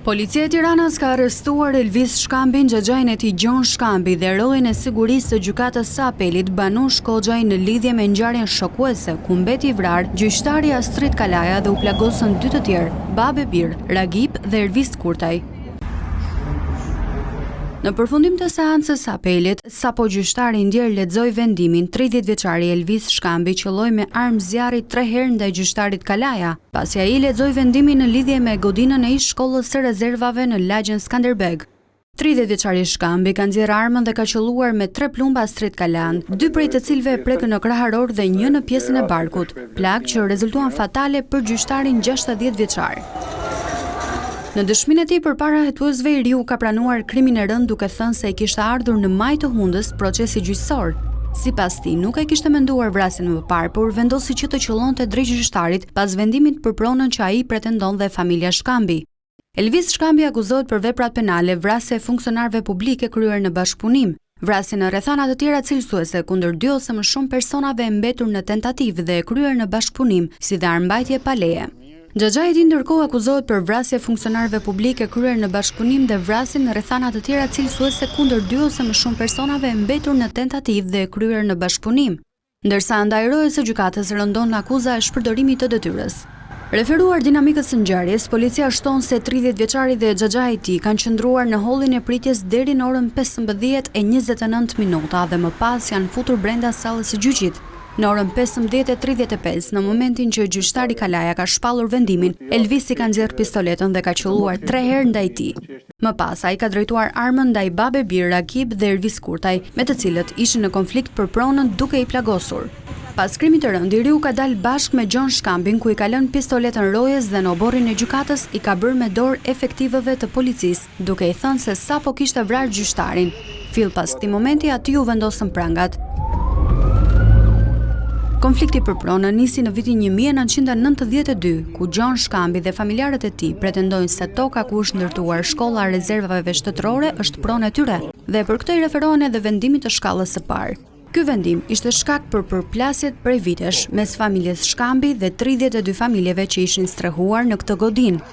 Policia e Tiranës ka arrestuar Elvis Shkambin, xhaxhain e tij Gjon Shkambi dhe rojen e sigurisë së gjykatës së apelit Banush Koxhaj në lidhje me ngjarjen shokuese ku mbeti i vrarë gjyqtari Astrid Kalaja dhe u plagosën dy të tjerë, Babe Bir, Ragip dhe Elvis Kurtaj. Në përfundim të seancës së apelit, sapo gjyqtari ndjer lexoi vendimin, 30 vjeçari Elvis Shkambi qelloi me armë zjarri 3 herë ndaj gjyqtarit Kalaja, pasi ai lexoi vendimin në lidhje me godinën e ish shkollës së rezervave në lagjen Skanderbeg. 30 vjeçari Shkambi ka nxjerrë armën dhe ka qelluar me 3 plumba Astrid Kalan, 2 prej të cilëve e prekën në kraharor dhe 1 në pjesën e barkut, plagë që rezultuan fatale për gjyqtarin 60 vjeçar. Në dëshminë e tij përpara hetuesve i riu ka pranuar krimin e rënd duke thënë se i kishte ardhur në maj të hundës procesi gjyqësor. Sipas tij, nuk e kishte menduar vrasjen më parë, por vendosi që të qëllonte drejt gjyqtarit pas vendimit për pronën që ai pretendon dhe familja Shkambi. Elvis Shkambi akuzohet për veprat penale, vrasje e funksionarëve publike kryer në bashkëpunim, vrasje në rrethana të tjera cilësuese kundër 2 ose më shumë personave e mbetur në tentativë dhe e kryer në bashkëpunim, si dhe armbajtje pa leje. Xhaxhai i tij ndërkohë akuzohet për vrasje funksionarëve publike kryer në bashkëpunim dhe vrasje në rrethana të tjera cilësuese kundër 2 ose më shumë personave e mbetur në tentativë dhe e kryer në bashkëpunim, ndërsa ndaj rojes së gjykatës rëndon akuza e shpërdorimit të detyrës. Referuar dinamikës së ngjarjes, policia shton se 30 vjeçari dhe xhaxhai i tij kanë qëndruar në hollin e pritjes deri në orën 15:29 dhe më pas janë futur brenda sallës së gjyqit. Në orën 15:35, në momentin që gjyqtari Kalaja ka shpallur vendimin, Elvisi ka nxjerrë pistoletën dhe ka qelluar 3 herë ndaj tij. Më pas, ai ka drejtuar armën ndaj Babe Bir, Ragip dhe Elvis Kurtaj, me të cilët ishin në konflikt për pronën duke i plagosur. Pas krimit të rënd, i riu ka dalë bashkë me Gjon Shkambin ku i ka lënë pistoletën rojes dhe në oborrin e gjykatës i ka bërë me dorë efektivëve të policisë, duke i thënë se sapo kishte vrarë gjyqtarin. Fill pas këtij momenti aty u vendosën prangat. Konflikti për pronën nisi në vitin 1992, ku Gjon Shkambi dhe familjarët e tij pretendojnë se toka ku është ndërtuar shkolla e rezervave shtetërore është pronë e tyre, dhe për këtë i referohen edhe vendimit të shkallës së parë. Ky vendim ishte shkak për përplasjet prej vitesh mes familjes Shkambi dhe 32 familjeve që ishin strehuar në këtë godinë.